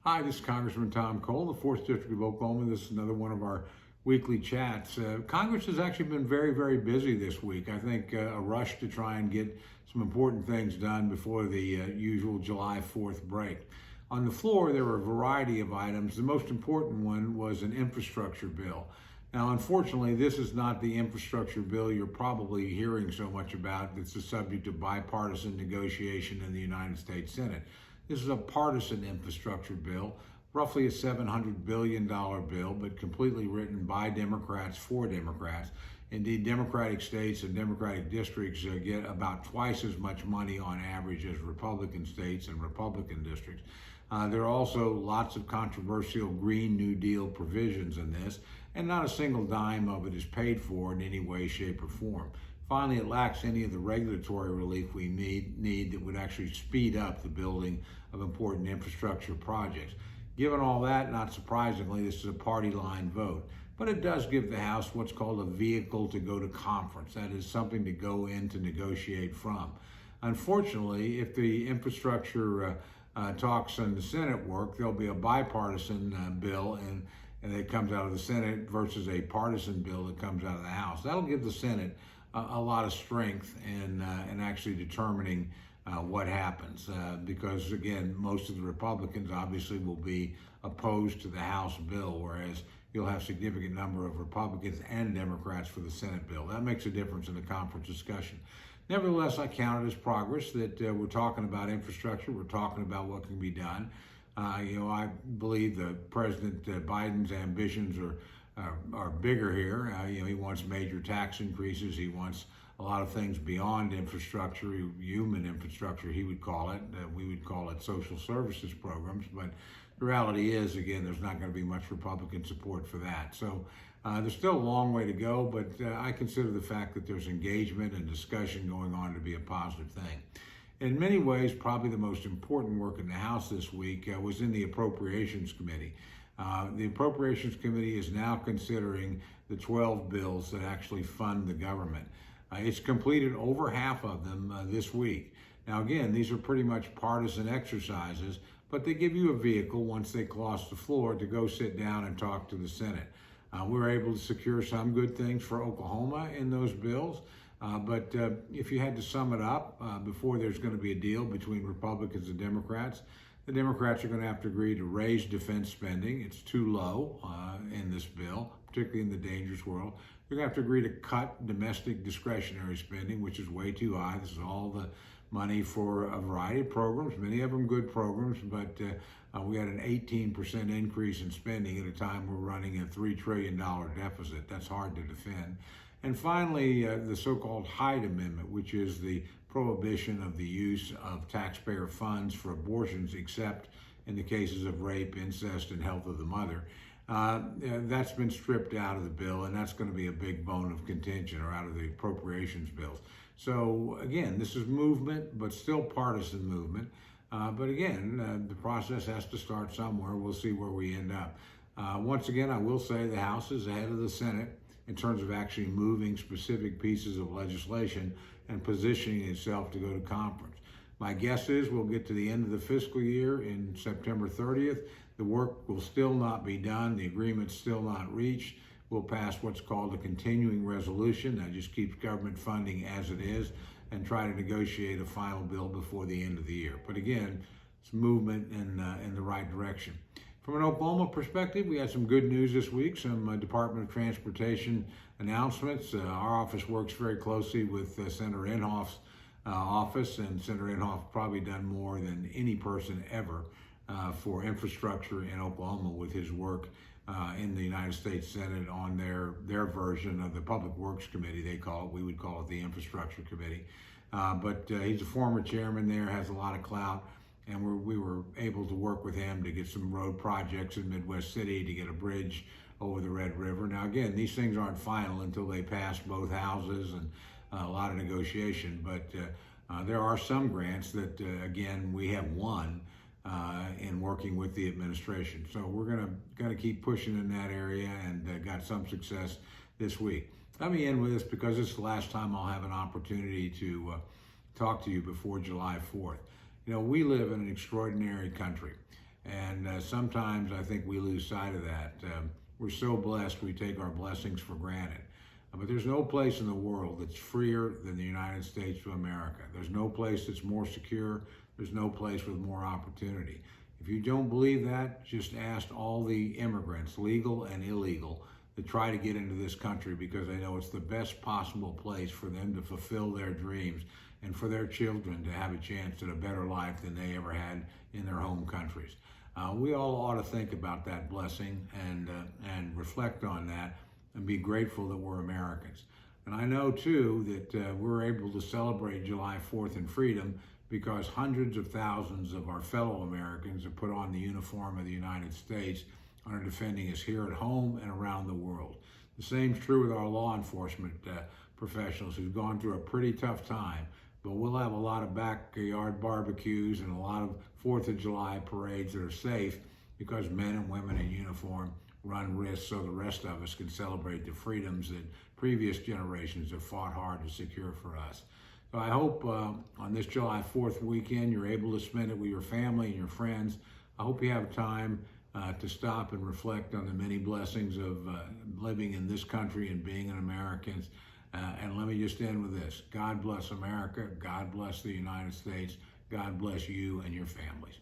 Hi, this is Congressman Tom Cole, the 4th District of Oklahoma. This is another one of our weekly chats. Congress has actually been very, very busy this week. I think a rush to try and get some important things done before the usual July 4th break. On the floor, there were a variety of items. The most important one was an infrastructure bill. Now, unfortunately, this is not the infrastructure bill you're probably hearing so much about that's the subject of bipartisan negotiation in the United States Senate. This is a partisan infrastructure bill, roughly a $700 billion bill, but completely written by Democrats for Democrats. Indeed, Democratic states and Democratic districts get about twice as much money on average as Republican states and Republican districts. There are also lots of controversial Green New Deal provisions in this, and not a single dime of it is paid for in any way, shape, or form. Finally, it lacks any of the regulatory relief we need that would actually speed up the building of important infrastructure projects. Given all that, not surprisingly, this is a party line vote. But it does give the House what's called a vehicle to go to conference. That is something to go in to negotiate from. Unfortunately, if the infrastructure talks in the Senate work, there'll be a bipartisan bill and that comes out of the Senate versus a partisan bill that comes out of the House. That'll give the Senate a lot of strength in actually determining what happens because, again, most of the Republicans obviously will be opposed to the House bill, whereas you'll have a significant number of Republicans and Democrats for the Senate bill. That makes a difference in the conference discussion. Nevertheless, I count it as progress that we're talking about infrastructure, we're talking about what can be done. I believe that President Biden's ambitions are bigger here. He wants major tax increases. He wants a lot of things beyond infrastructure, human infrastructure, he would call it. We would call it social services programs. But the reality is, again, there's not going to be much Republican support for that. So there's still a long way to go, but I consider the fact that there's engagement and discussion going on to be a positive thing. In many ways, probably the most important work in the House this week was in the Appropriations Committee. The Appropriations Committee is now considering the 12 bills that actually fund the government. It's completed over half of them this week. Now, again, these are pretty much partisan exercises, but they give you a vehicle once they cross the floor to go sit down and talk to the Senate. We were able to secure some good things for Oklahoma in those bills. But if you had to sum it up before there's going to be a deal between Republicans and Democrats, the Democrats are going to have to agree to raise defense spending. It's too low in this bill, particularly in the dangerous world. They're going to have to agree to cut domestic discretionary spending, which is way too high. This is all the money for a variety of programs, many of them good programs, but we had an 18% increase in spending at a time we're running a $3 trillion deficit. That's hard to defend. And finally, the so-called Hyde Amendment, which is the prohibition of the use of taxpayer funds for abortions, except in the cases of rape, incest, and health of the mother. That's been stripped out of the bill, and that's going to be a big bone of contention, or out of the appropriations bills. So again, this is movement, but still partisan movement. But again, the process has to start somewhere. We'll see where we end up. Once again, I will say the House is ahead of the Senate in terms of actually moving specific pieces of legislation and positioning itself to go to conference. My guess is we'll get to the end of the fiscal year in September 30th. The work will still not be done. The agreement's still not reached. We'll pass what's called a continuing resolution that just keeps government funding as it is and try to negotiate a final bill before the end of the year. But again, it's movement in the right direction. From an Oklahoma perspective, we had some good news this week, some Department of Transportation announcements. Our office works very closely with Senator Inhofe's office, and Senator Inhofe probably done more than any person ever for infrastructure in Oklahoma with his work in the United States Senate on their version of the Public Works Committee, they call it. We would call it the Infrastructure Committee. But he's a former chairman there, has a lot of clout. And we were able to work with him to get some road projects in Midwest City, to get a bridge over the Red River. Now, again, these things aren't final until they pass both houses and a lot of negotiation. But there are some grants that, again, we have won in working with the administration. So we're gonna keep pushing in that area, and got some success this week. Let me end with this because this is the last time I'll have an opportunity to talk to you before July 4th. You know, we live in an extraordinary country. And sometimes I think we lose sight of that. We're so blessed, we take our blessings for granted. But there's no place in the world that's freer than the United States of America. There's no place that's more secure. There's no place with more opportunity. If you don't believe that, just ask all the immigrants, legal and illegal, that try to get into this country because they know it's the best possible place for them to fulfill their dreams and for their children to have a chance at a better life than they ever had in their home countries. We all ought to think about that blessing and reflect on that and be grateful that we're Americans. And I know too that we're able to celebrate July 4th in freedom because hundreds of thousands of our fellow Americans have put on the uniform of the United States and are defending us here at home and around the world. The same is true with our law enforcement professionals who've gone through a pretty tough time, but we'll have a lot of backyard barbecues and a lot of 4th of July parades that are safe because men and women in uniform run risks so the rest of us can celebrate the freedoms that previous generations have fought hard to secure for us. So I hope on this July 4th weekend you're able to spend it with your family and your friends. I hope you have time to stop and reflect on the many blessings of living in this country and being an American. And let me just end with this. God bless America. God bless the United States. God bless you and your families.